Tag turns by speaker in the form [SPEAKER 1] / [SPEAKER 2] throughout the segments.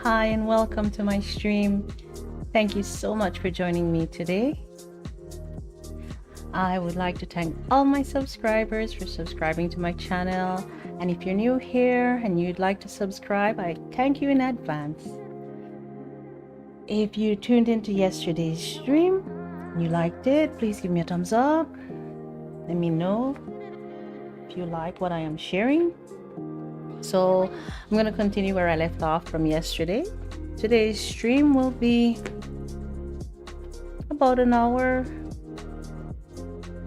[SPEAKER 1] Hi and welcome to my stream. Thank you so much for joining me today. I would like to thank all my subscribers for subscribing to my channel. And if you're new here and you'd like to subscribe, I thank you in advance. If you tuned into yesterday's stream and you liked it, please give me a thumbs up. Let me know if you like what I am sharing. So I'm going to continue where I left off from yesterday. Today's stream will be about an hour,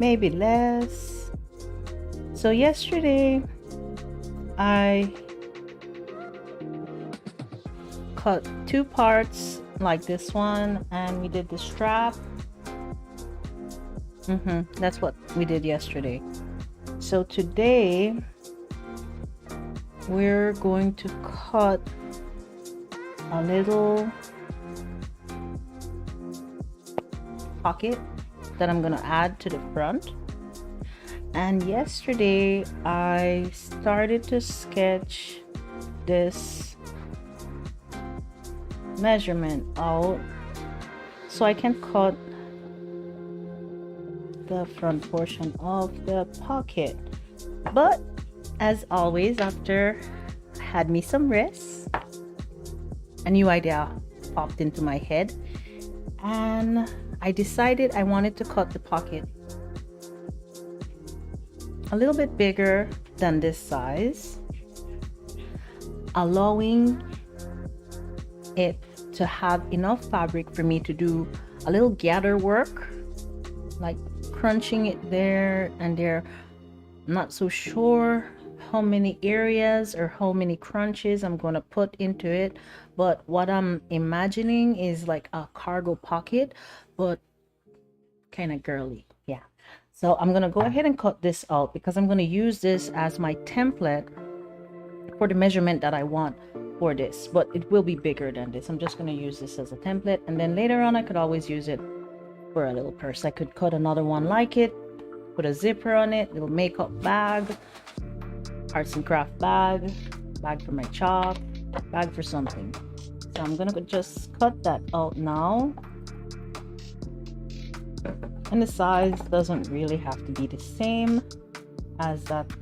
[SPEAKER 1] maybe less. So yesterday I cut two parts like this one, and we did the strap. That's what we did yesterday. So today we're going to cut a little pocket that I'm gonna add to the front. And yesterday I started to sketch this measurement out so I can cut the front portion of the pocket. But as always, after I had me some rest, a new idea popped into my head, and I decided I wanted to cut the pocket a little bit bigger than this size, allowing it to have enough fabric for me to do a little gather work, like crunching it there and there. I'm not so sure how many areas or how many crunches I'm going to put into it, but what I'm imagining is like a cargo pocket, but kind of girly. Yeah, so I'm going to go ahead and cut this out because I'm going to use this as my template for the measurement that I want for this, but it will be bigger than this. I'm just going to use this as a template, and then later on I could always use it for a little purse. I could cut another one like it, put a zipper on it, little makeup bag, arts and craft bag, bag for my chalk, bag for something. So I'm gonna just cut that out now, and the size doesn't really have to be the same as that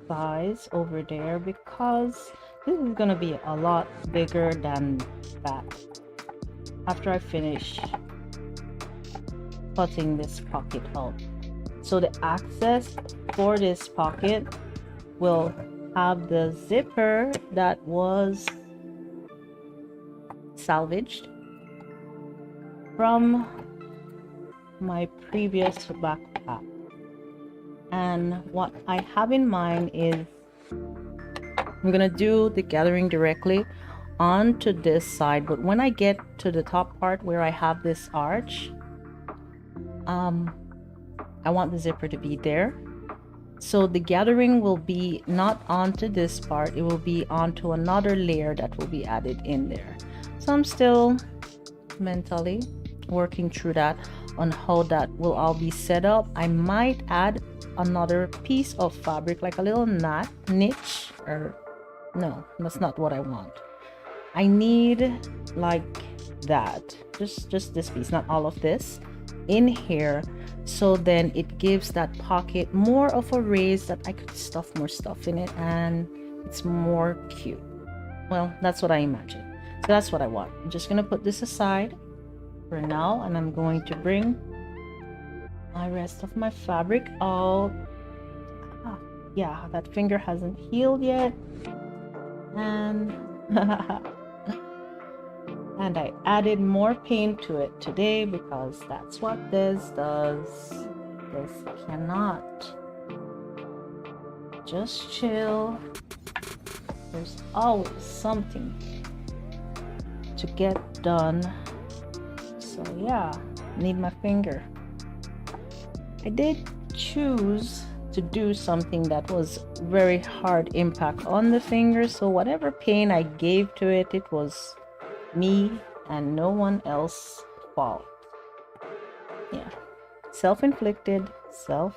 [SPEAKER 1] size over there because this is gonna be a lot bigger than that after I finish cutting this pocket out. So the access for this pocket will have the zipper that was salvaged from my previous backpack. And what I have in mind is I'm gonna do the gathering directly onto this side, but when I get to the top part where I have this arch, I want the zipper to be there. So the gathering will be not onto this part, it will be onto another layer that will be added in there. So I'm still mentally working through that on how that will all be set up. I might add another piece of fabric, like a little niche, or no, that's not what I want. I need like that, just this piece, not all of this in here, so then it gives that pocket more of a raise that I could stuff more stuff in it and it's more cute. Well, that's what I imagine. So that's what I want. I'm just gonna put this aside for now, and I'm going to bring my rest of my fabric out. Yeah, that finger hasn't healed yet, and and I added more paint to it today because that's what this does. This cannot just chill. There's always something to get done. So yeah, need my finger. I did choose to do something that was very hard impact on the finger, so whatever pain I gave to it, it was me and no one else's fault. Yeah, self-inflicted. So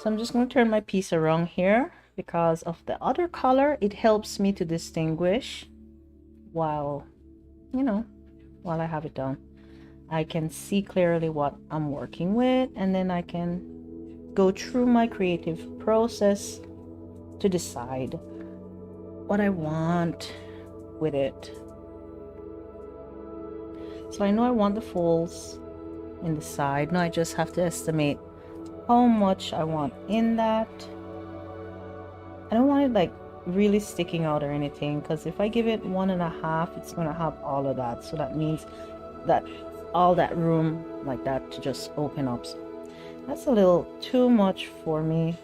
[SPEAKER 1] I'm just going to turn my piece around here because of the other color. It helps me to distinguish while, you know, while I have it done. I can see clearly what I'm working with, and then I can go through my creative process to decide what I want with it. So I know I want the folds in the side. Now I just have to estimate how much I want in that. I don't want it like really sticking out or anything, because if I give it 1.5, it's going to have all of that. So that means that all that room like that to just open up. So that's a little too much for me.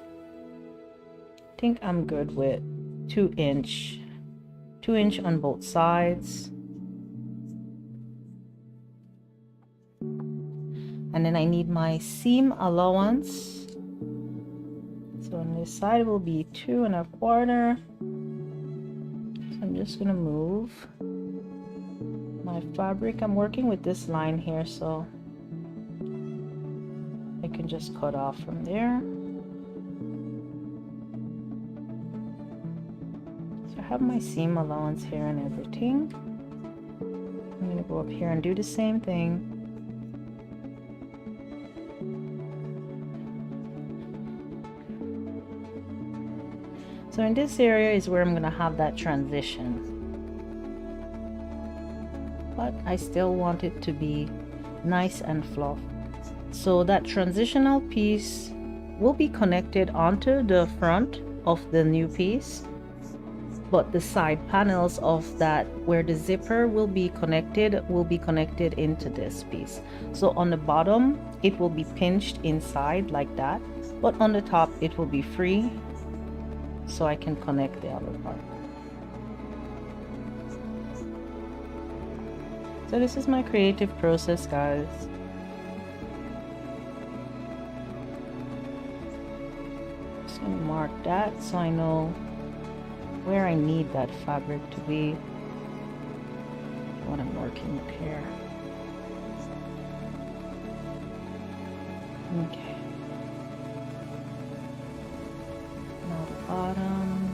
[SPEAKER 1] I think I'm good with 2-inch on both sides. And then I need my seam allowance. So on this side it will be 2.25. So I'm just gonna move my fabric. I'm working with this line here, so I can just cut off from there. So I have my seam allowance here and everything. I'm gonna go up here and do the same thing. So in this area is where I'm going to have that transition. But I still want it to be nice and fluff. So that transitional piece will be connected onto the front of the new piece. But the side panels of that, where the zipper will be connected into this piece. So on the bottom, it will be pinched inside like that. But on the top, it will be free. So I can connect the other part. So this is my creative process, guys. Just gonna mark that so I know where I need that fabric to be, what I'm working with here. Okay. Now the bottom,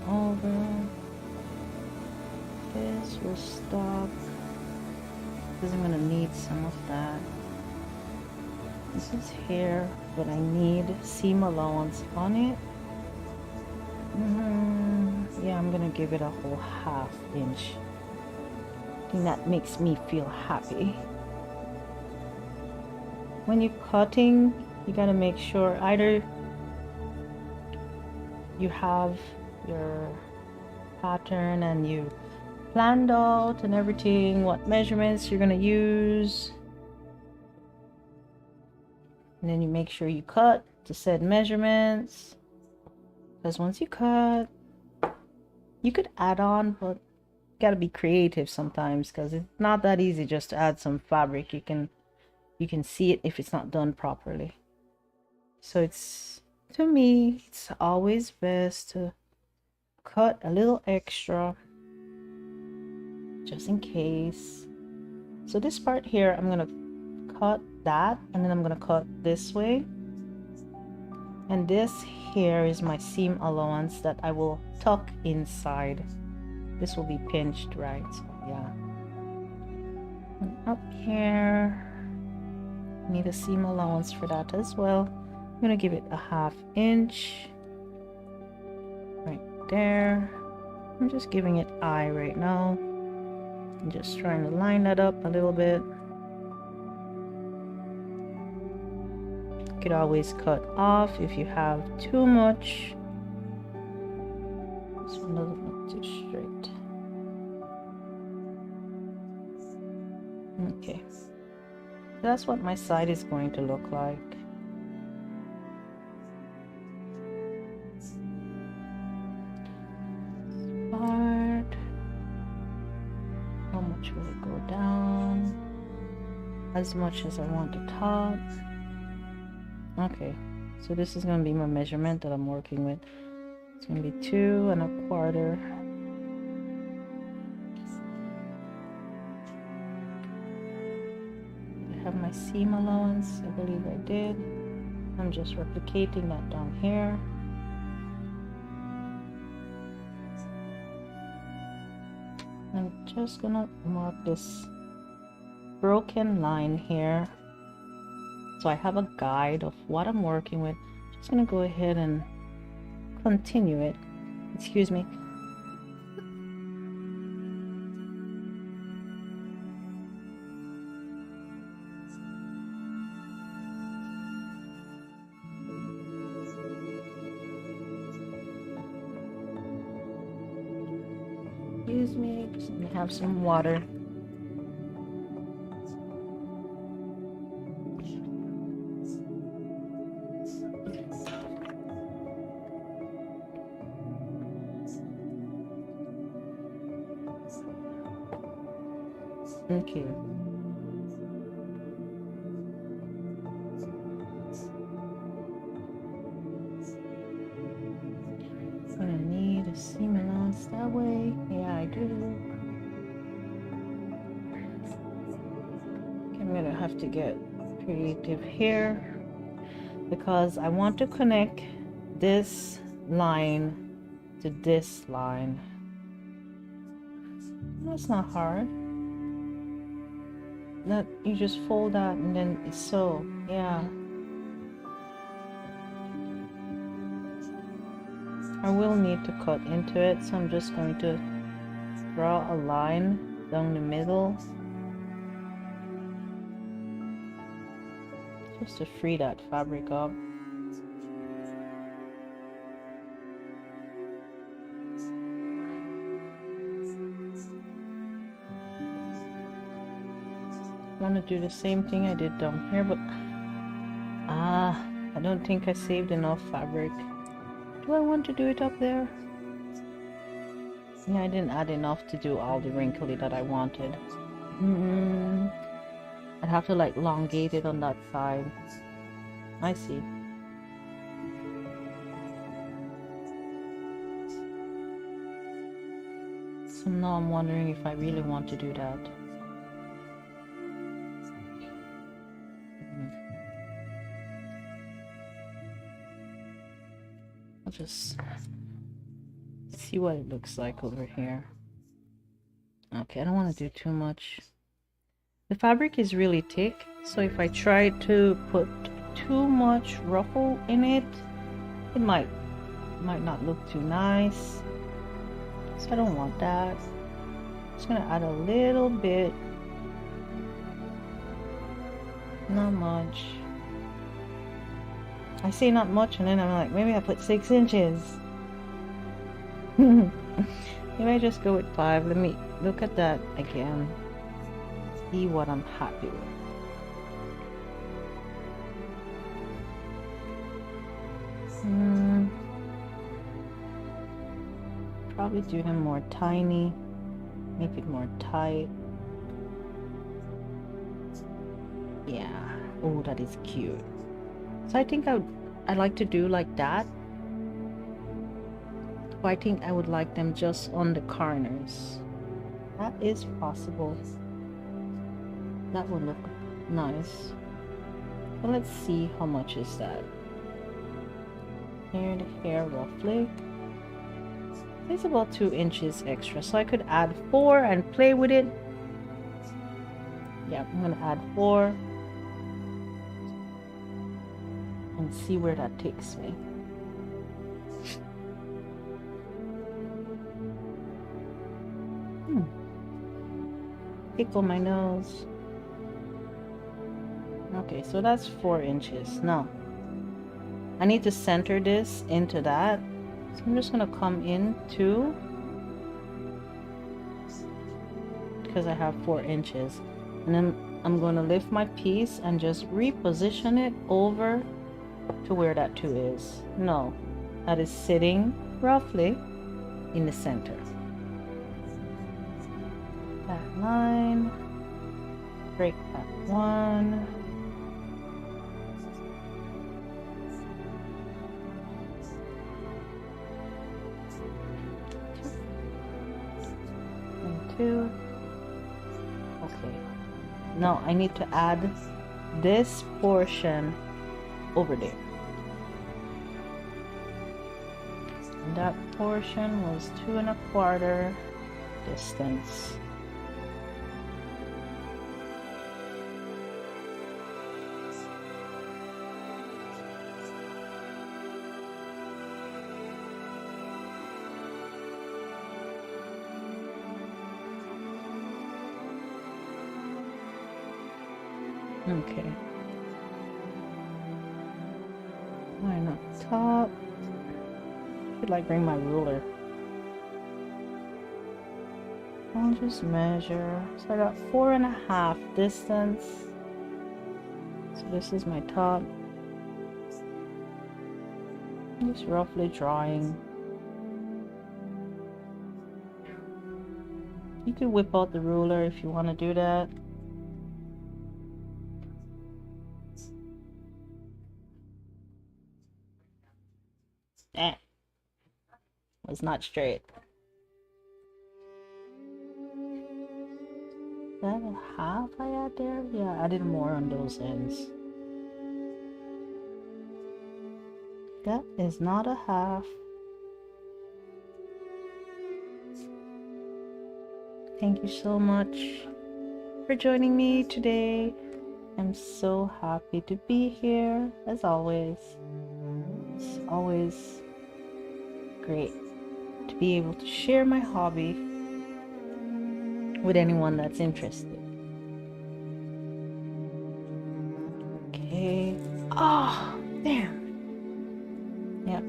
[SPEAKER 1] over, this will stop, because I'm going to need some of that. This is here, but I need seam allowance on it. Yeah, I'm going to give it a whole 1/2 inch. I think that makes me feel happy. When you're cutting, you gotta make sure either you have your pattern and you planned out and everything, what measurements you're gonna use, and then you make sure you cut to said measurements, because once you cut, you could add on, but you gotta be creative sometimes, because it's not that easy just to add some fabric. You can see it if it's not done properly. So it's, to me, it's always best to cut a little extra just in case. So this part here, I'm gonna cut that, and then I'm gonna cut this way, and this here is my seam allowance that I will tuck inside. This will be pinched, right? So yeah, and up here need a seam allowance for that as well. I'm gonna give it a 1/2 inch right there. I'm just giving it eye right now. I'm just trying to line that up a little bit. You could always cut off if you have too much. This one doesn't look too straight. Okay. That's what my side is going to look like. Part. How much will it go down? As much as I want the top. Okay, so this is going to be my measurement that I'm working with. It's going to be 2.25. Have my seam allowance, I believe I did. I'm just replicating that down here. I'm just gonna mark this broken line here, so I have a guide of what I'm working with. Just gonna go ahead and continue it. Excuse me. Excuse me, just let me have some water. Okay. I'm gonna need a seam allowance that way. Yeah, I do. Okay, I'm gonna have to get creative here because I want to connect this line to this line. That's not hard. That you just fold that and then it's sew. Yeah. I will need to cut into it, so I'm just going to draw a line down the middle just to free that fabric up. I want to do the same thing I did down here, but I don't think I saved enough fabric. Do I want to do it up there? Yeah, I didn't add enough to do all the wrinkly that I wanted. I'd have to like elongate it on that side. I see. So now I'm wondering if I really want to do that. I'll just see what it looks like over here. Okay, I don't want to do too much. The fabric is really thick, so if I try to put too much ruffle in it, it might not look too nice. So I don't want that. I'm just gonna add a little bit, not much. I say not much, and then I'm like, maybe I put 6 inches. Maybe I just go with 5. Let me look at that again. See what I'm happy with. Probably do him more tiny, make it more tight. Yeah. Oh, that is cute. So I think I'd like to do like that. But I think I would like them just on the corners. That is possible. That would look nice. So let's see how much is that. Here the hair roughly. It's about 2 inches extra, so I could add 4 and play with it. Yeah, I'm gonna add 4 and see where that takes me. Tickle my nose. Okay, so that's 4 inches. Now I need to center this into that. So I'm just gonna come in too, because I have 4 inches, and then I'm going to lift my piece and just reposition it over to where that 2 is. No, that is sitting roughly in the center. That line, break that 1. And 2. Okay. Now I need to add this portion over there. that portion was 2 1/4 distance. Okay. Line up top. Should like bring my ruler. I'll just measure. So I got 4 1/2 distance. So this is my top. I'm just roughly drawing. You could whip out the ruler if you want to do that. Was not straight. Is that a half I add there? Yeah, I added more on those ends. That is not a half. Thank you so much for joining me today. I'm so happy to be here, as always. It's always great to be able to share my hobby with anyone that's interested. Okay. Oh, damn. Yep.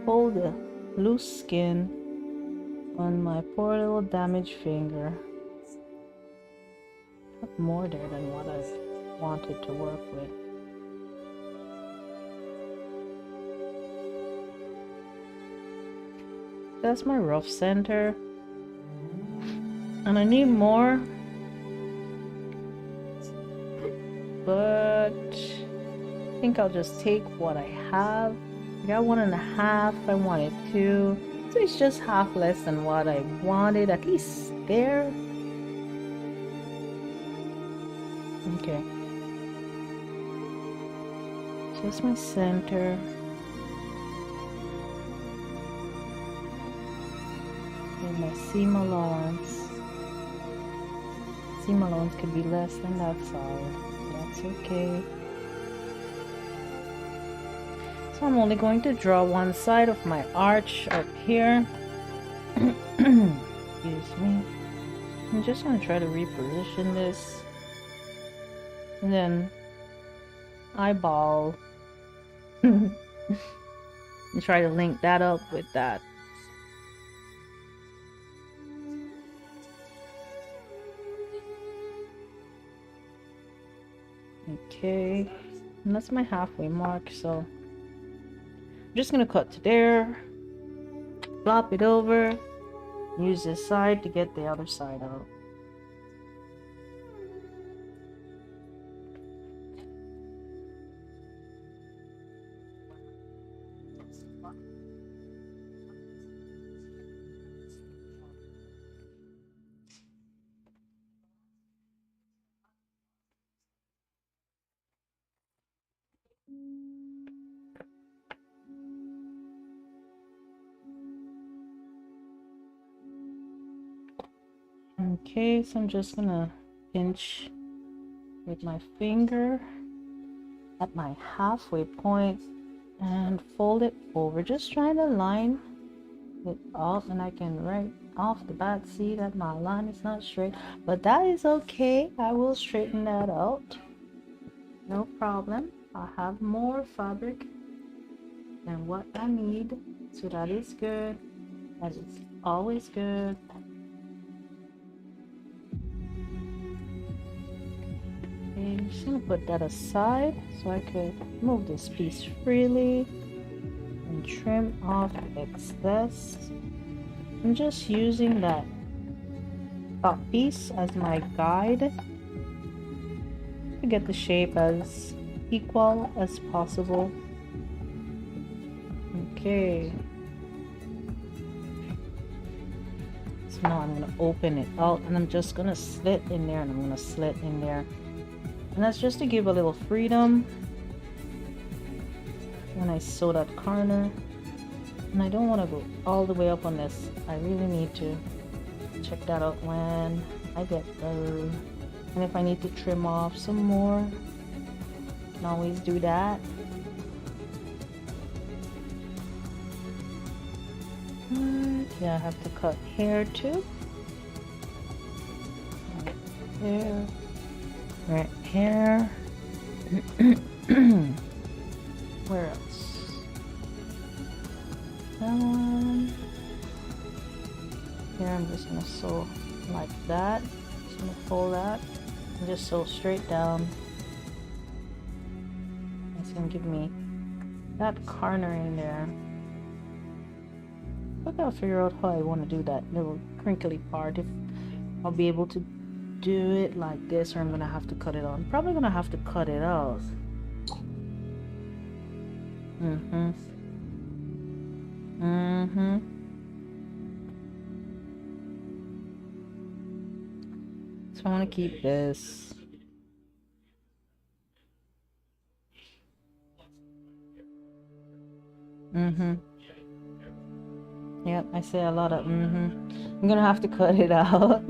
[SPEAKER 1] Pull the loose skin on my poor little damaged finger. Got more there than what I wanted to work with. That's my rough center, and I need more, but I think I'll just take what I have. I got 1 1/2. I wanted 2, so it's just half less than what I wanted, at least there. Okay, just my center. My seam allowance. Seam allowance could be less than that side. That's okay. So I'm only going to draw one side of my arch up here. Excuse me. I'm just going to try to reposition this. And then eyeball. And try to link that up with that. Okay, and that's my halfway mark, so I'm just gonna cut to there, flop it over, use this side to get the other side out. Okay, so I'm just gonna pinch with my finger at my halfway point and fold it over, just trying to line it up, and I can right off the bat see that my line is not straight, but that is okay. I will straighten that out, no problem. I have more fabric than what I need, so that is good. That is always good. I'm just gonna put that aside so I could move this piece freely and trim off excess. I'm just using that top piece as my guide to get the shape as equal as possible. Okay. So now I'm gonna open it out, and I'm just gonna slit in there, and I'm gonna slit in there. And that's just to give a little freedom when I sew that corner. And I don't want to go all the way up on this. I really need to check that out when I get there. And if I need to trim off some more, I can always do that. Yeah, I have to cut hair too. There. Right here. Where else? That one. Here I'm just gonna sew like that. Just gonna fold that and just sew straight down. It's gonna give me that corner in there. I gotta figure out how I want to do that little crinkly part. If I'll be able to do it like this, or I'm gonna have to cut it out. I'm probably gonna have to cut it out. So I want to keep this. Yep, I say a lot of I'm gonna have to cut it out.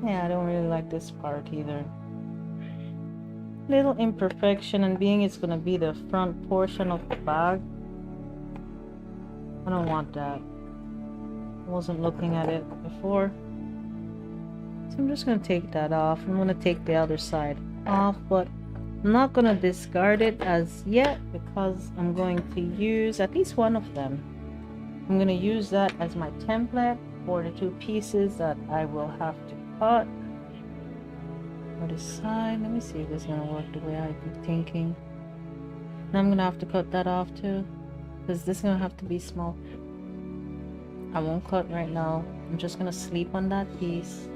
[SPEAKER 1] Yeah, I don't really like this part either. Little imperfection, and being it's gonna be the front portion of the bag, I don't want that. I wasn't looking at it before. So I'm just gonna take that off. I'm gonna take the other side off, but I'm not gonna discard it as yet because I'm going to use at least one of them. I'm gonna use that as my template for the two pieces that I will have to cut. For the side, let me see if this is gonna work the way I've been thinking. Now I'm gonna have to cut that off too, because this is gonna have to be small. I won't cut right now. I'm just gonna sleep on that piece.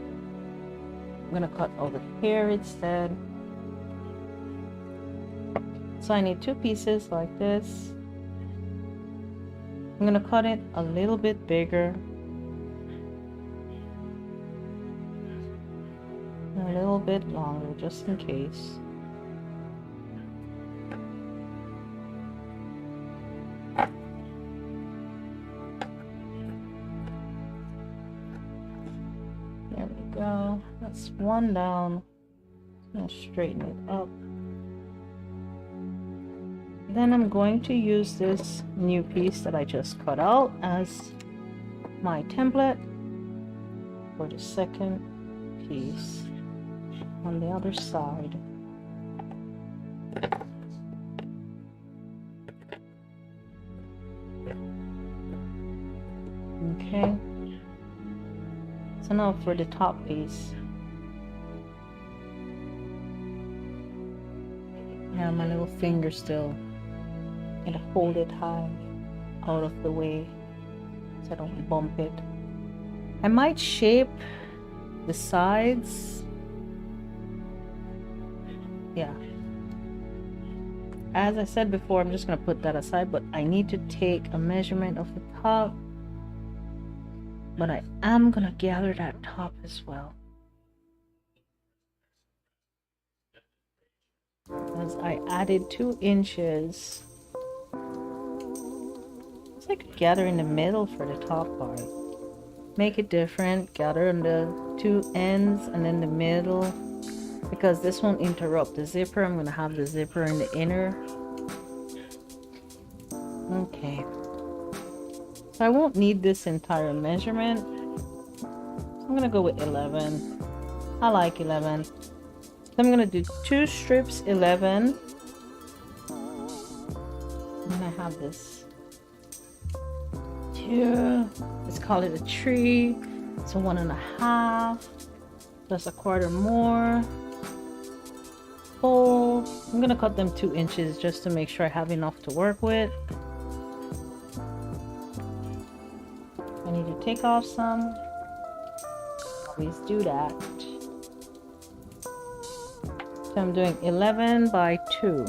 [SPEAKER 1] I'm gonna cut over here instead. So I need two pieces like this. I'm gonna cut it a little bit bigger. A little bit longer, just in case. There we go. That's one down. I'm gonna straighten it up. Then I'm going to use this new piece that I just cut out as my template for the second piece on the other side. Okay, so now for the top piece. Yeah, my little finger still, and hold it high out of the way so I don't bump it. I might shape the sides. Yeah, as I said before, I'm just gonna put that aside, but I need to take a measurement of the top. But I am gonna gather that top as well, because I added 2 inches. It's like gather in the middle for the top part. Make it different, gather on the 2 ends and then the middle, because this won't interrupt the zipper. I'm gonna have the zipper in the inner. Okay, so I won't need this entire measurement, so I'm gonna go with 11. I like 11. So I'm gonna do 2 strips 11, and I have this 2, let's call it a tree, so 1.5 plus a quarter more. Fold. I'm gonna cut them 2 inches just to make sure I have enough to work with. I need to take off some. Always do that. So I'm doing 11 by 2.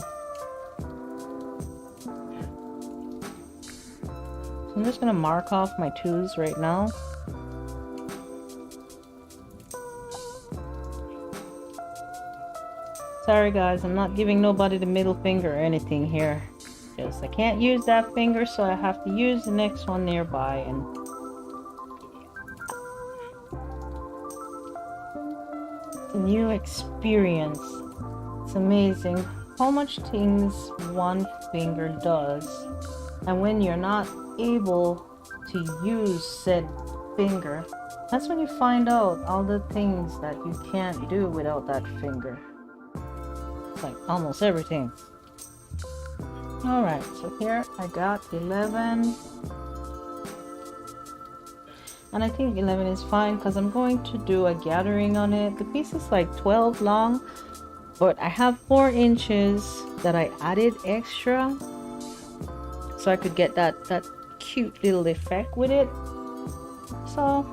[SPEAKER 1] So I'm just gonna mark off my 2s right now. Sorry guys, I'm not giving nobody the middle finger or anything here. because I can't use that finger, so I have to use the next one nearby. And it's a new experience. It's amazing how much things one finger does, and when you're not able to use said finger, that's when you find out all the things that you can't do without that finger. It's like almost everything. Alright, so here I got 11. And I think 11 is fine because I'm going to do a gathering on it. The piece is like 12 long, but I have 4 inches that I added extra so I could get that cute little effect with it. So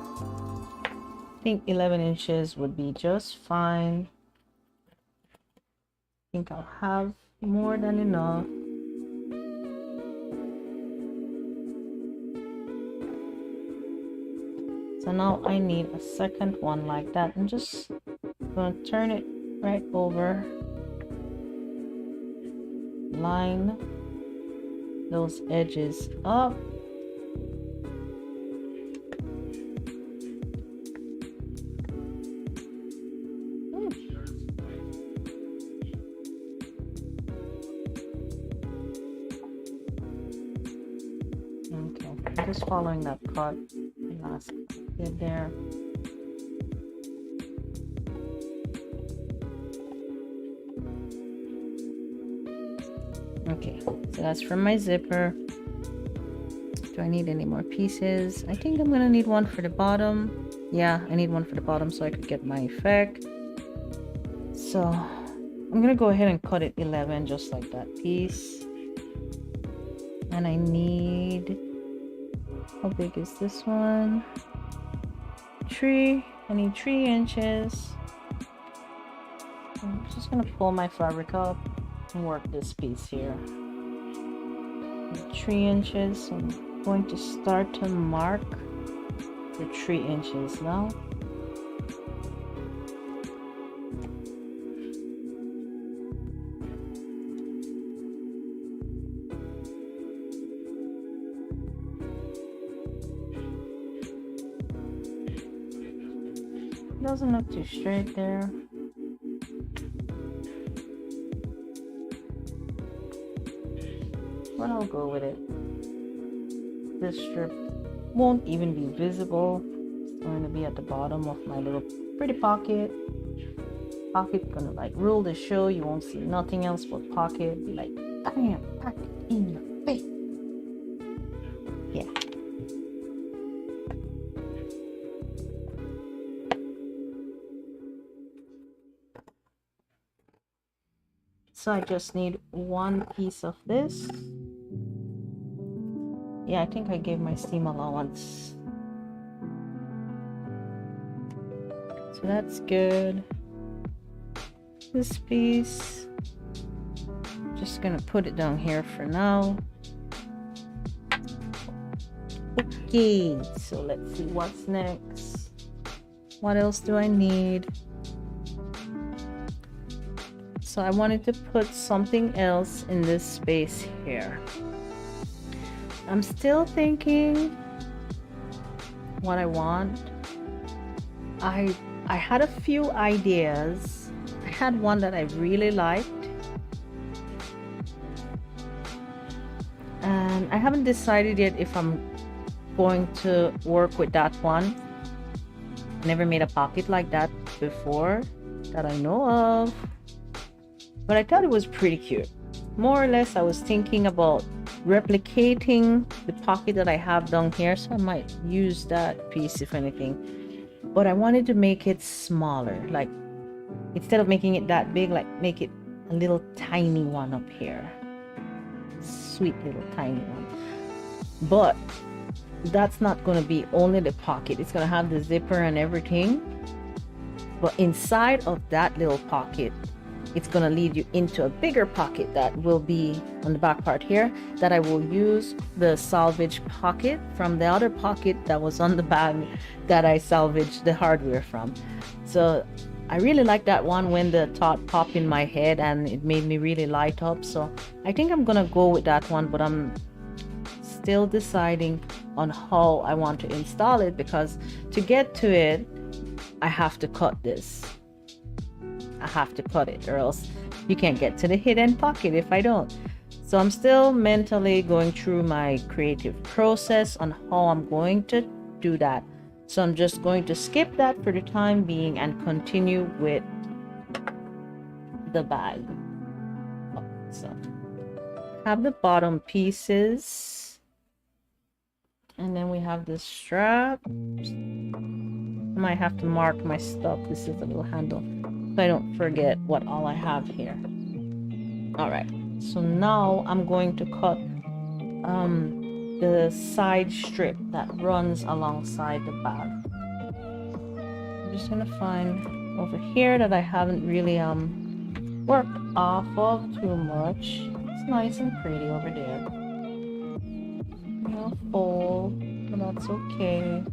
[SPEAKER 1] I think 11 inches would be just fine. I think I'll have more than enough. So now I need a second one like that. I'm just going to turn it right over. Line those edges up. Okay, I'm just following that cut. Last bit there. Okay, so that's from my zipper. Do I need any more pieces? I think I'm gonna need one for the bottom. Yeah, I need one for the bottom so I could get my effect. So I'm gonna go ahead and cut it 11 just like that piece. And I need, how big is this one? 3. I need 3 inches. I'm just gonna pull my fabric up and work this piece here. 3 inches. I'm going to start to mark the 3 inches now. Doesn't look too straight there. But I'll go with it. This strip won't even be visible. It's going to be at the bottom of my little pretty pocket. Pocket gonna like rule the show. You won't see nothing else but pocket. Be like, bam, pocket in your face. Yeah. So I just need one piece of this. Yeah, I think I gave my seam allowance. So that's good. This piece, just gonna put it down here for now. Okay, so let's see what's next. What else do I need? So I wanted to put something else in this space here. I'm still thinking what I want. I had a few ideas. I had one that I really liked. And I haven't decided yet if I'm going to work with that one. Never made a pocket like that before that I know of. But I thought it was pretty cute. More or less, I was thinking about replicating the pocket that I have down here, so I might use that piece if anything. But I wanted to make it smaller, like instead of making it that big, like make it a little tiny one up here. Sweet little tiny one. But that's not going to be only the pocket. It's going to have the zipper and everything. But inside of that little pocket, it's going to lead you into a bigger pocket that will be on the back part here, that I will use the salvage pocket from the other pocket that was on the bag that I salvaged the hardware from. So I really like that one when the thought popped in my head and it made me really light up. So I think I'm gonna go with that one, but I'm still deciding on how I want to install it, because to get to it, I have to cut this. I have to cut it, or else you can't get to the hidden pocket if I don't. So I'm still mentally going through my creative process on how I'm going to do that. So I'm just going to skip that for the time being and continue with the bag. So have the bottom pieces, and then we have the strap. I might have to mark my stuff. This is a little handle so I don't forget what all I have here. All right, so now I'm going to cut the side strip that runs alongside the bag. I'm just gonna find over here that I haven't really worked off of too much. It's nice and pretty over there. No fold, but that's okay.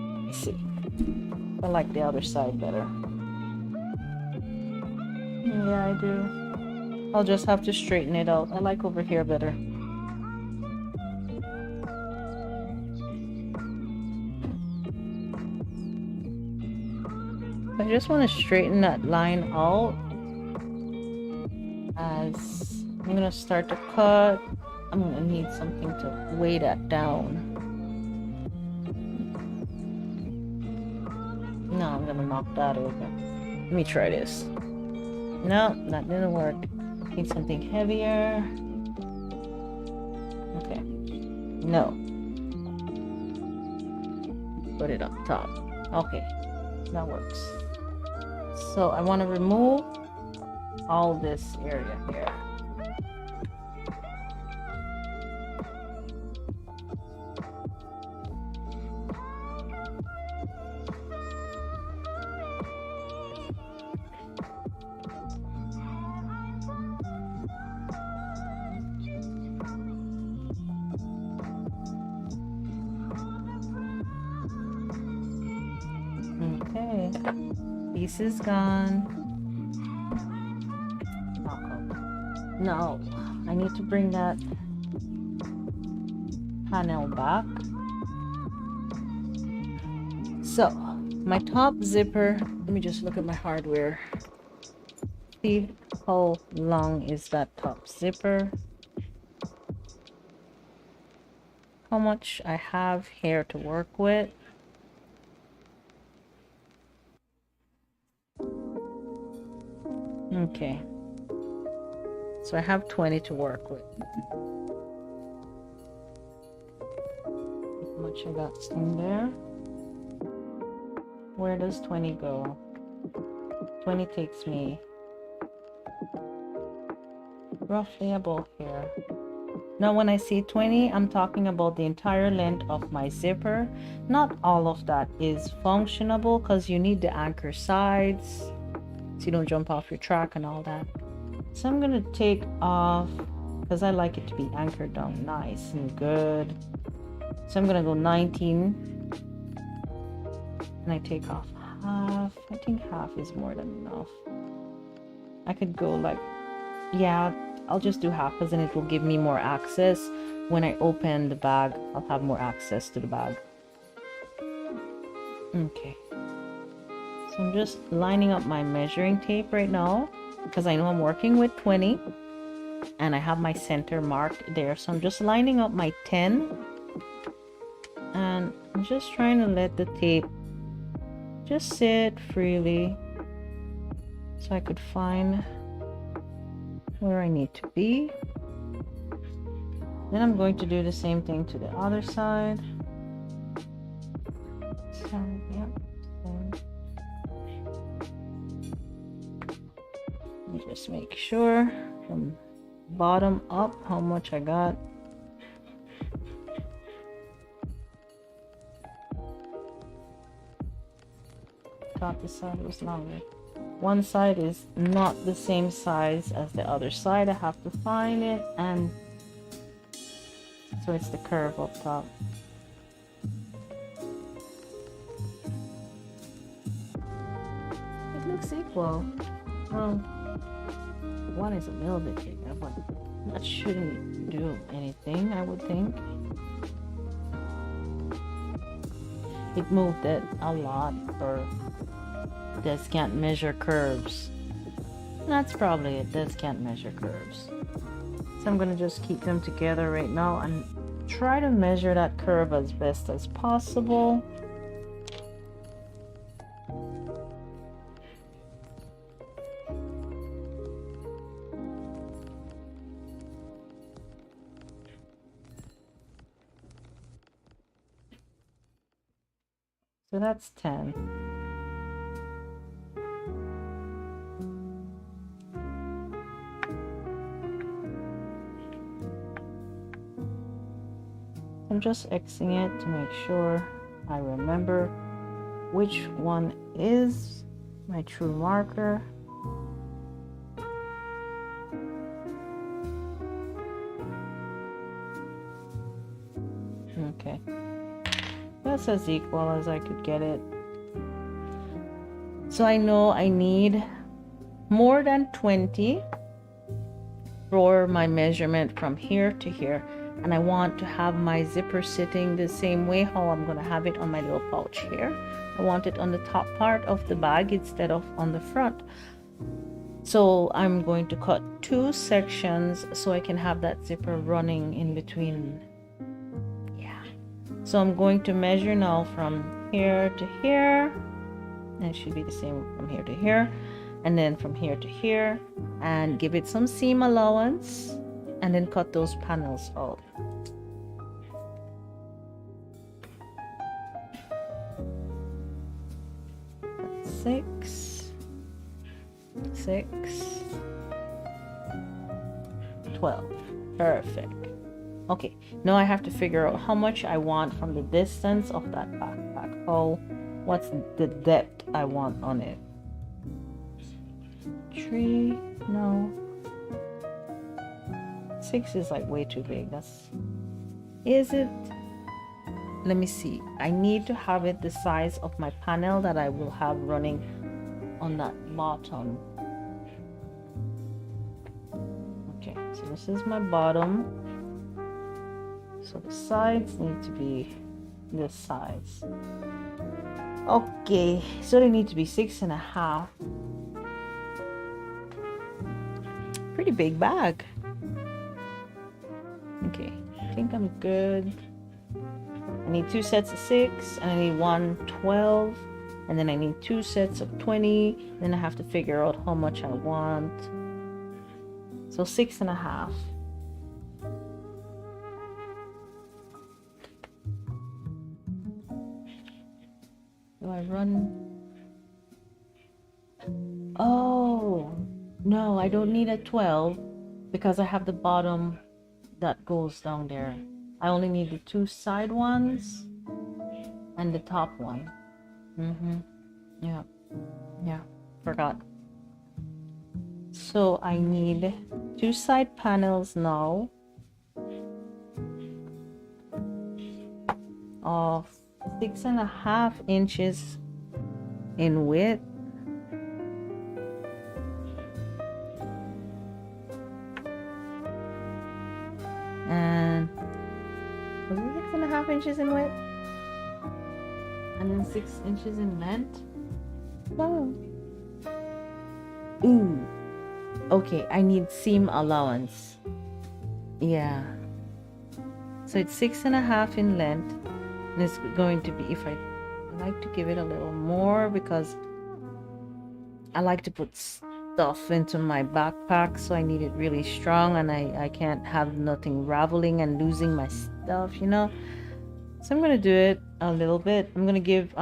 [SPEAKER 1] Let me see. I like the other side better. Yeah, I do. I'll just have to straighten it out. I like over here better. I just want to straighten that line out as I'm gonna start to cut. I'm gonna need something to weigh that down. No, I'm gonna knock that over. Let me try this. No, that didn't work. Need something heavier. Okay. No. Put it up top. Okay. That works. So I want to remove all this area here. Okay, piece is gone. No, I need to bring that panel back. So my top zipper, let me just look at my hardware. See how long is that top zipper, how much I have here to work with. Okay, so I have 20 to work with. How much I got in there? Where does 20 go? 20 takes me roughly about here. Now when I say 20, I'm talking about the entire length of my zipper. Not all of that is functionable because you need the anchor sides so you don't jump off your track and all that. So I'm gonna take off, because I like it to be anchored down nice and good. So I'm gonna go 19 and I take off half. I think half is more than enough. I could go like, yeah, I'll just do half because then it will give me more access. When I open the bag, I'll have more access to the bag. Okay. So I'm just lining up my measuring tape right now because I know I'm working with 20 and I have my center marked there. So I'm just lining up my 10 and I'm just trying to let the tape just sit freely so I could find where I need to be. Then I'm going to do the same thing to the other side. So, yeah. Let me just make sure from bottom up how much I got. Thought this side was longer. One side is not the same size as the other side. I have to find it, and so it's the curve up top. looks equal. Well, one is a little bit bigger, but that shouldn't do anything, I would think. It moved it a lot for this can't measure curves. That's probably it. This can't measure curves. So I'm gonna just keep them together right now and try to measure that curve as best as possible. So that's 10. I'm just Xing it to make sure I remember which one is my true marker. Okay, that's as equal as I could get it. So I know I need more than 20 for my measurement from here to here, and I want to have my zipper sitting the same way how I'm going to have it on my little pouch here. I want it on the top part of the bag instead of on the front. So I'm going to cut 2 sections so I can have that zipper running in between. Yeah. So I'm going to measure now from here to here, and it should be the same from here to here, and then from here to here, and give it some seam allowance, and then cut those panels out. Six, 12. Perfect. Okay, now I have to figure out how much I want from the distance of that backpack. What's the depth I want on it? 3, no. 6 is like way too big. Is it? Let me see. I need to have it the size of my panel that I will have running on that bottom. Okay, so this is my bottom. So the sides need to be this size. Okay, so they need to be 6.5. Pretty big bag. Okay, I think I'm good. I need 2 sets of 6, and I need 1 12, and then I need 2 sets of 20. Then I have to figure out how much I want. So 6.5. Do I run? Oh, no, I don't need a 12 because I have the bottom that goes down there. I only need the 2 side ones and the top one. Yeah, forgot. So I need 2 side panels now of 6.5 inches in width. And was it 6.5 inches in width? And then 6 inches in length? Wow. Ooh. Okay, I need seam allowance. Yeah. So it's 6.5 in length. And it's going to be, if I like to give it a little more because I like to put stuff into my backpack, so I need it really strong, and I can't have nothing raveling and losing my stuff, you know. So I'm gonna do it a little bit. I'm gonna give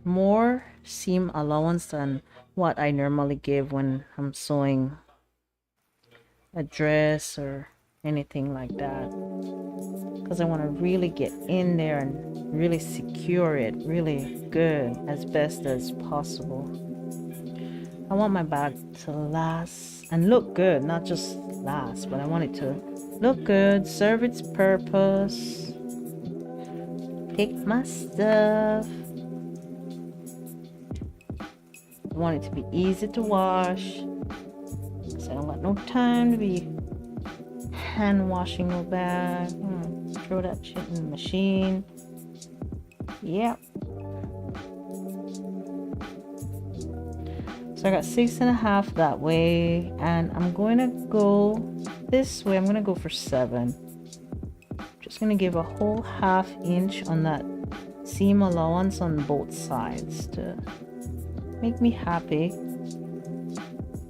[SPEAKER 1] more seam allowance than what I normally give when I'm sewing a dress or anything like that, because I want to really get in there and really secure it really good as best as possible. I want my bag to last and look good, not just last, but I want it to look good, serve its purpose. Take my stuff. I want it to be easy to wash. So I don't got no time to be hand washing no bag. Throw that shit in the machine. Yep. So I got 6.5 that way, and I'm going to go this way. I'm going to go for 7. Just going to give a whole 1/2 inch on that seam allowance on both sides to make me happy.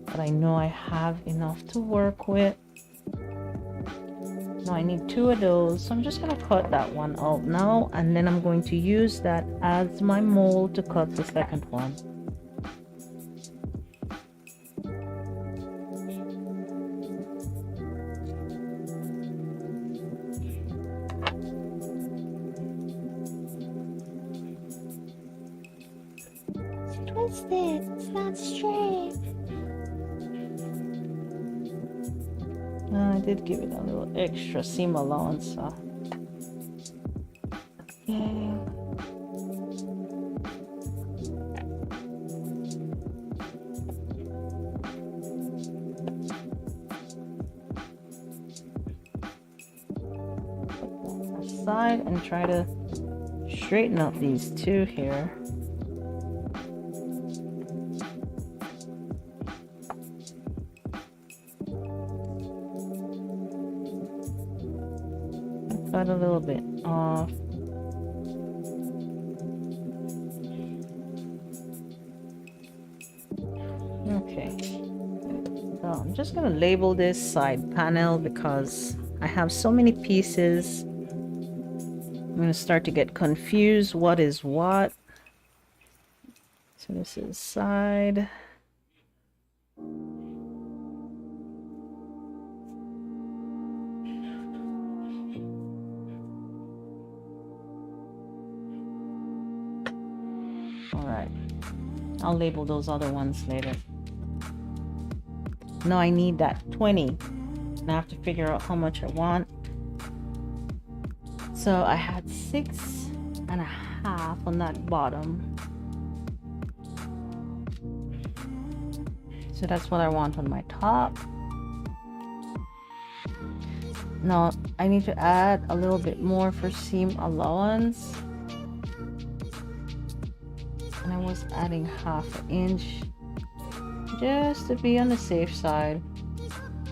[SPEAKER 1] But I know I have enough to work with. Now I need 2 of those, so I'm just going to cut that one out now, and then I'm going to use that as my mold to cut the second one.
[SPEAKER 2] Twisted, it's not straight.
[SPEAKER 1] I did give it a little extra seam allowance. So. Okay. Put that aside and try to straighten out these 2 here. Cut a little bit off. Okay, so I'm just gonna label this side panel because I have so many pieces. I'm gonna start to get confused what is what. So this is side. Alright, I'll label those other ones later. Now I need that 20, and I have to figure out how much I want. So I had 6.5 on that bottom. So that's what I want on my top. Now I need to add a little bit more for seam allowance. And I was adding 1/2 inch just to be on the safe side.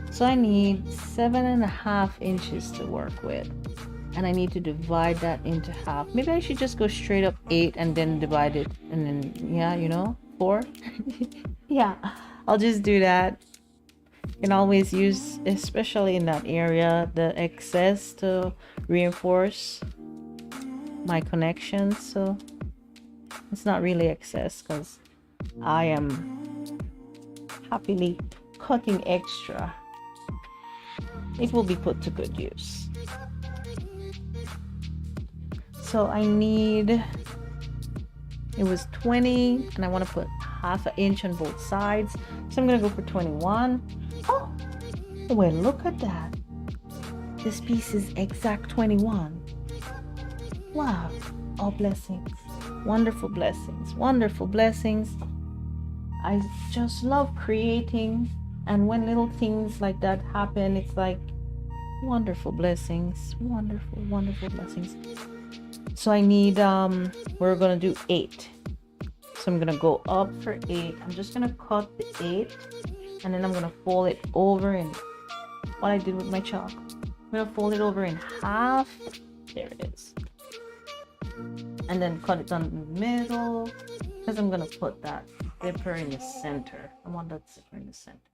[SPEAKER 1] So I need 7.5 inches to work with, and I need to divide that into half. Maybe I should just go straight up 8 and then divide it, and then, yeah, you know, 4. Yeah, I'll just do that. You can always use, especially in that area, the excess to reinforce my connections. So it's not really excess because I am happily cutting extra. It will be put to good use. So I need, it was 20, and I want to put 1/2 inch on both sides. So I'm going to go for 21. Oh, well, look at that. This piece is exact 21. Wow. All blessings. Wonderful blessings. Wonderful blessings. I just love creating, and when little things like that happen, it's like wonderful blessings. Wonderful, wonderful blessings. So I need, we're gonna do 8. So I'm gonna go up for 8. I'm just gonna cut the 8, and then I'm gonna fold it over in what I did with my chalk. I'm gonna fold it over in half. There it is. And then cut it down the middle, because I'm gonna put that zipper in the center. I want that zipper in the center.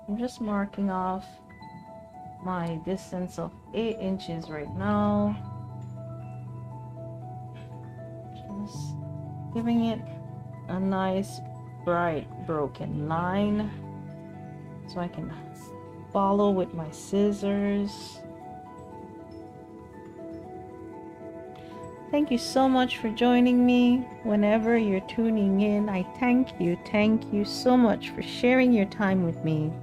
[SPEAKER 1] I'm just marking off my distance of 8 inches right now. Just giving it a nice bright broken line so I can follow with my scissors. Thank you so much for joining me. Whenever you're tuning in, I thank you so much for sharing your time with me.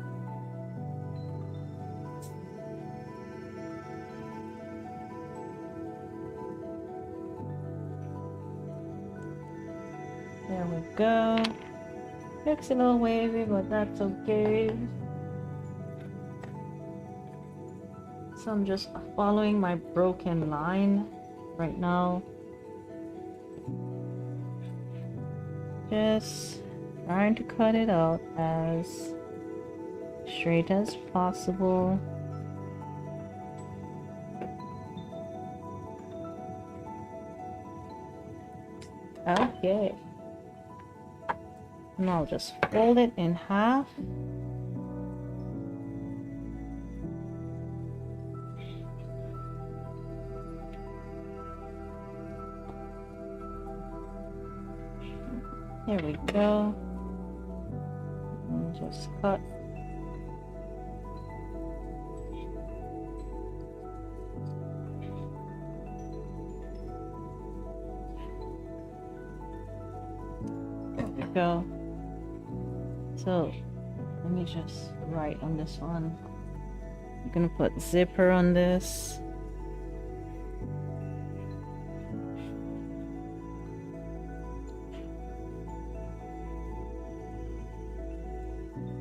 [SPEAKER 1] There we go. Looks a little wavy, but that's okay. So I'm just following my broken line right now. Just trying to cut it out as straight as possible. Okay. And I'll just fold it in half. There we go. And just cut. There we go. So let me just write on this one. I'm gonna put zipper on this.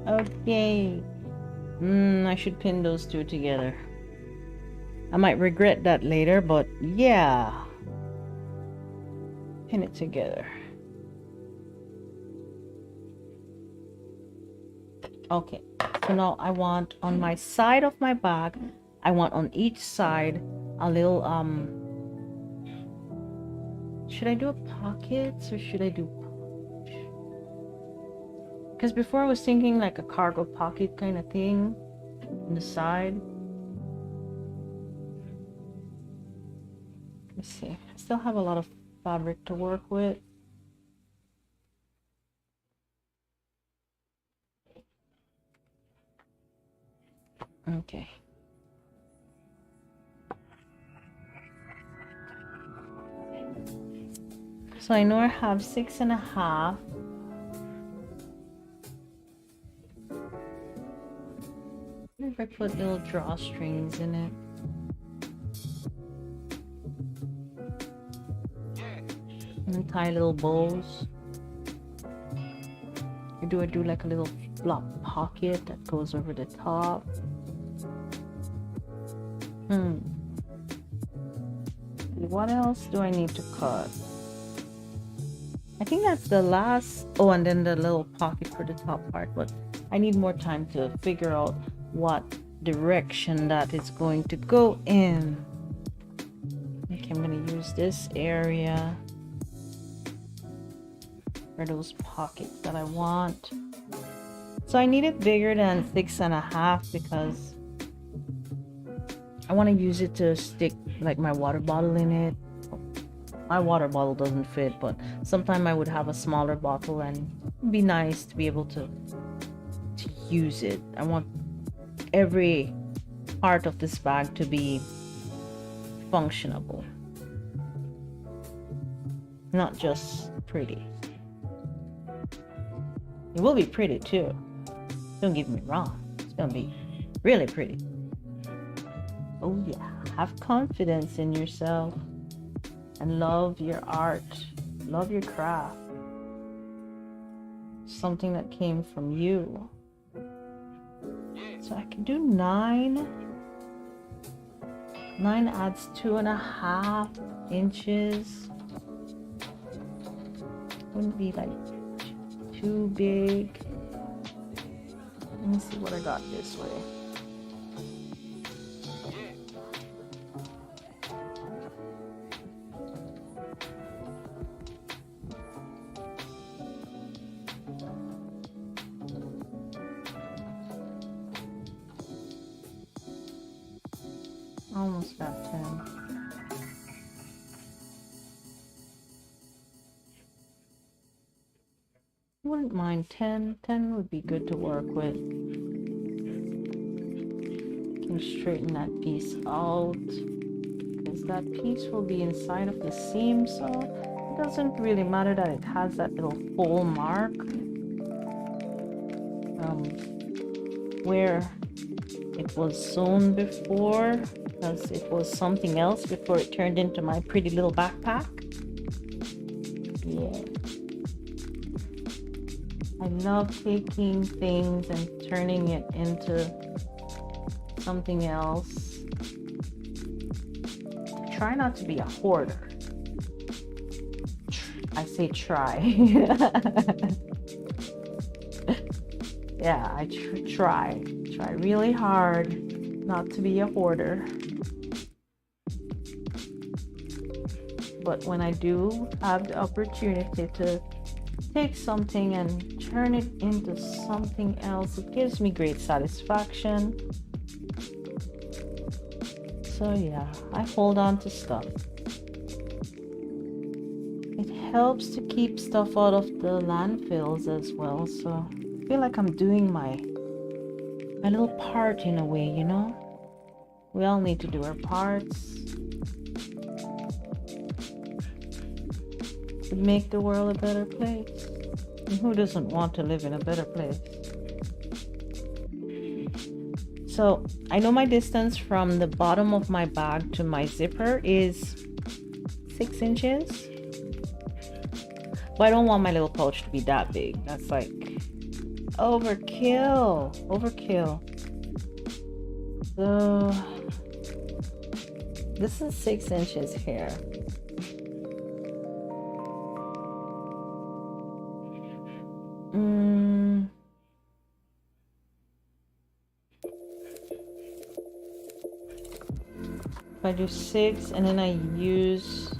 [SPEAKER 1] Okay. I should pin those two together. I might regret that later, but yeah. Pin it together. Okay. So now I want on my side of my bag, I want on each side a little should I do a pockets or should I do pouch? Because before I was thinking like a cargo pocket kind of thing on the side. Let's see. I still have a lot of fabric to work with. Okay. So I know I have 6.5. If I put little drawstrings in it. And tie little bows. Or do I do like a little flop pocket that goes over the top? What else do I need to cut? I think that's the last. Oh, and then the little pocket for the top part, but I need more time to figure out what direction that is going to go in. Okay, I'm gonna use this area for those pockets that I want. So I need it bigger than 6.5 because I want to use it to stick like my water bottle in it. My water bottle doesn't fit, but sometime I would have a smaller bottle and it'd be nice to be able to use it. I want every part of this bag to be functionable, not just pretty. It will be pretty too, don't get me wrong, it's gonna be really pretty. Oh yeah, have confidence in yourself and love your art, love your craft, something that came from you. So I can do 9 adds 2.5 inches. Wouldn't be like too big. Let me see what I got this way. Almost got 10. Wouldn't mind 10. 10 would be good to work with. Can straighten that piece out because that piece will be inside of the seam, so it doesn't really matter that it has that little hole mark where it was sewn before, because it was something else before it turned into my pretty little backpack. Yeah. I love taking things and turning it into something else. Try not to be a hoarder. I say try. Yeah, I try really hard not to be a hoarder. But when I do have the opportunity to take something and turn it into something else, it gives me great satisfaction. So yeah, I hold on to stuff. It helps to keep stuff out of the landfills as well. So I feel like I'm doing my little part in a way, you know? We all need to do our parts to make the world a better place. And who doesn't want to live in a better place? So I know my distance from the bottom of my bag to my zipper is 6 inches. But I don't want my little pouch to be that big. That's like overkill. So this is 6 inches here. If I do 6 and then I use,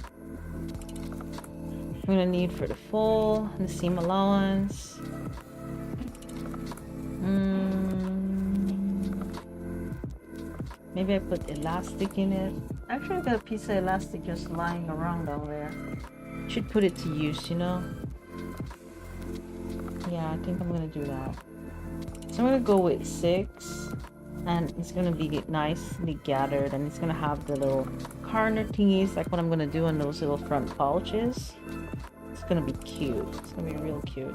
[SPEAKER 1] I'm gonna need for the full, the seam allowance. Maybe I put elastic in it. Actually, I've got a piece of elastic just lying around down there. Should put it to use, you know? Yeah, I think I'm gonna do that. So I'm gonna go with 6, and it's gonna be nicely gathered, and it's gonna have the little corner thingies, like what I'm gonna do on those little front pouches. It's gonna be cute. It's gonna be real cute.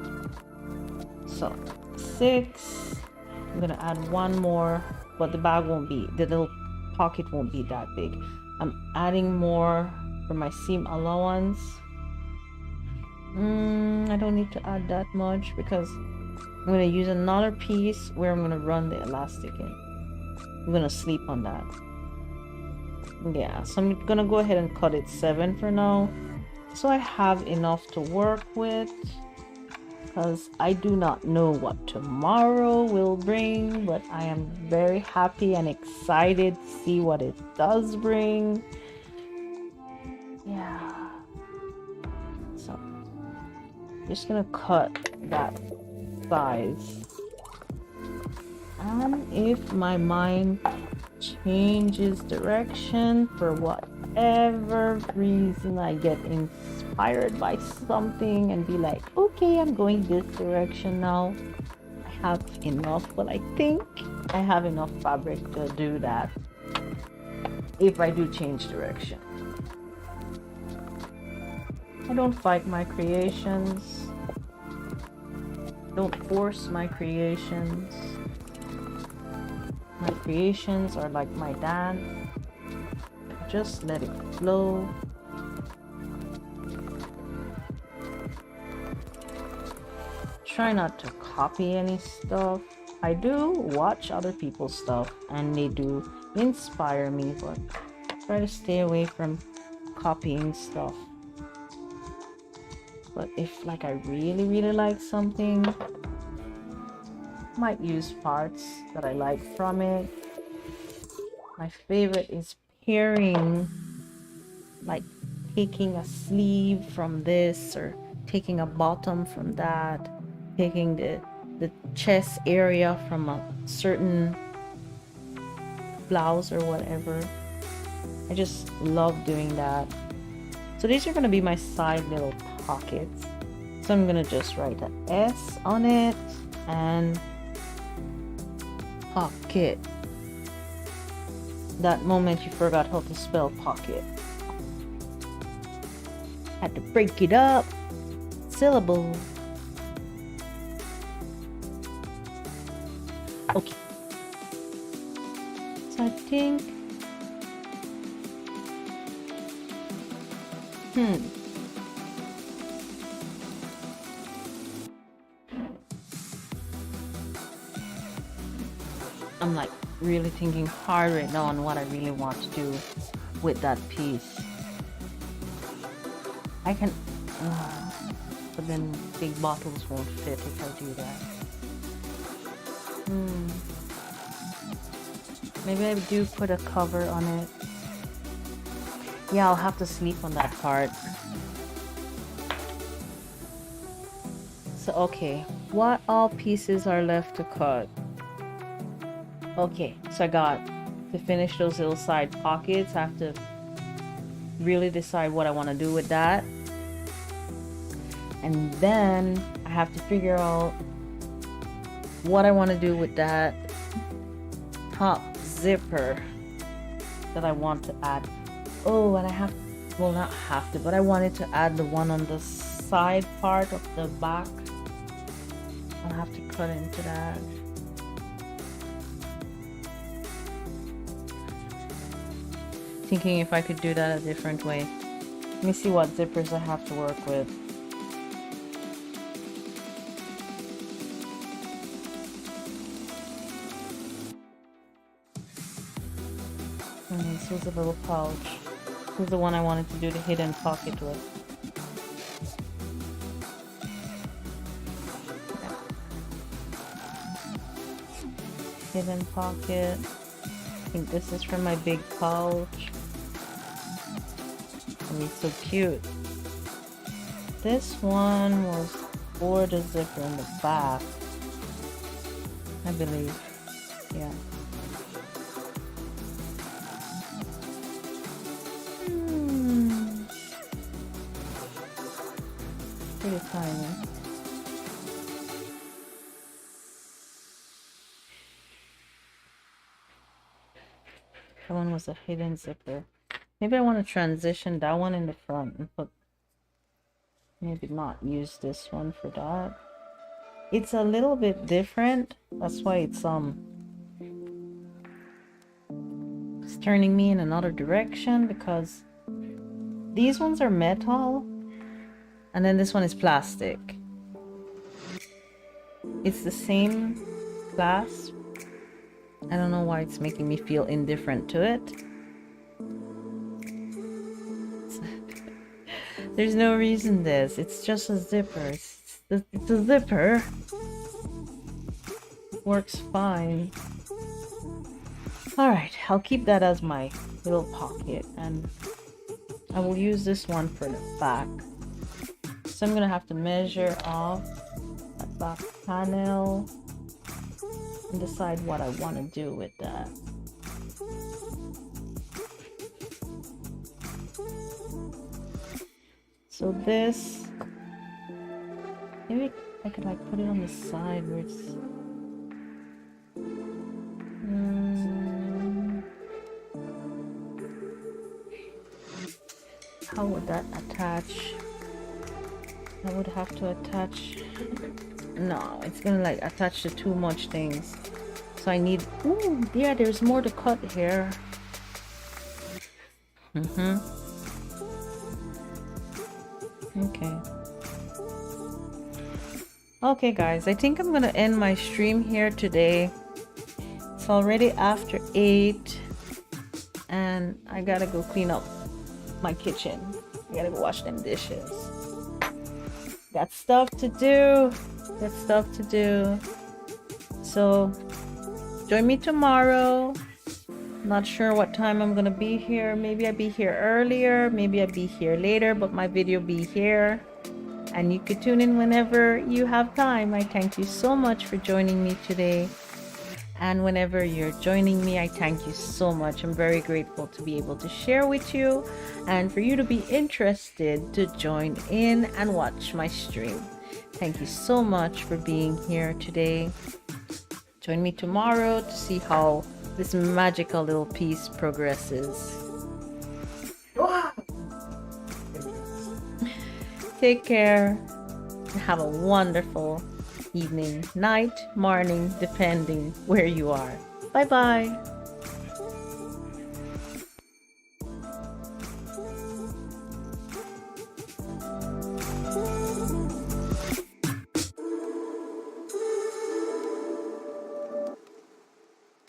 [SPEAKER 1] So 6. I'm gonna add one more, but the bag won't be, the little pocket won't be that big. I'm adding more for my seam allowance. I don't need to add that much because I'm gonna use another piece where I'm gonna run the elastic in. I'm gonna sleep on that. Yeah, so I'm gonna go ahead and cut it 7 for now, so I have enough to work with, because I do not know what tomorrow will bring, but I am very happy and excited to see what it does bring. Yeah, so just gonna cut that size, and if my mind changes direction for whatever reason, I get inspired by something and be like, okay, I'm going this direction now, I have enough, well, I think I have enough fabric to do that if I do change direction. I don't fight my creations, don't force my creations. My creations are like my dance. Just let it flow. Try not to copy any stuff. I do watch other people's stuff and they do inspire me, but try to stay away from copying stuff. But if like I really like something, might use parts that I like from it. My favorite is pairing, like taking a sleeve from this or taking a bottom from that, taking the chest area from a certain blouse or whatever. I just love doing that. So these are going to be my side little pockets. So I'm going to just write an S on it and pocket. That moment you forgot how to spell pocket. Had to break it up. Syllable. Okay. So I think really thinking hard right now on what I really want to do with that piece. I can, but then big bottles won't fit if I do that. Maybe I do put a cover on it. Yeah, I'll have to sleep on that part. So, okay, what all pieces are left to cut? Okay, so I got to finish those little side pockets. I have to really decide what I want to do with that. And then I have to figure out what I want to do with that top zipper that I want to add. Oh, and I have, well, not have to, but I wanted to add the one on the side part of the back. I'll have to cut into that. Thinking if I could do that a different way. Let me see what zippers I have to work with. This was a little pouch. This is the one I wanted to do the hidden pocket with. Yeah. Hidden pocket. I think this is from my big pouch. And it's so cute. This one was for the zipper in the back, I believe. Yeah. Pretty tiny. That one was a hidden zipper. Maybe I want to transition that one in the front and put, maybe not use this one for that. It's a little bit different. That's why it's turning me in another direction, because these ones are metal and then this one is plastic. It's the same clasp. I don't know why it's making me feel indifferent to it. There's no reason this. It's just a zipper. It's a zipper. It works fine. Alright, I'll keep that as my little pocket, and I will use this one for the back. So I'm gonna have to measure off that back panel and decide what I want to do with that. So this, maybe I could like put it on the side where it's how would that attach? I would have to attach, no, it's gonna like attach to too much things. So I need, ooh, yeah, there's more to cut here. Okay. Okay guys, I think I'm gonna end my stream here today. It's already after 8 and I gotta go clean up my kitchen. I gotta go wash them dishes. Got stuff to do. Got stuff to do. So join me tomorrow. Not sure what time I'm gonna be here. Maybe I'll be here earlier, maybe I'll be here later, but my video be here. And you could tune in whenever you have time. I thank you so much for joining me today. And whenever you're joining me, I thank you so much. I'm very grateful to be able to share with you and for you to be interested to join in and watch my stream. Thank you so much for being here today. Join me tomorrow to see how this magical little piece progresses. Take care and have a wonderful evening, night, morning, depending where you are. Bye bye.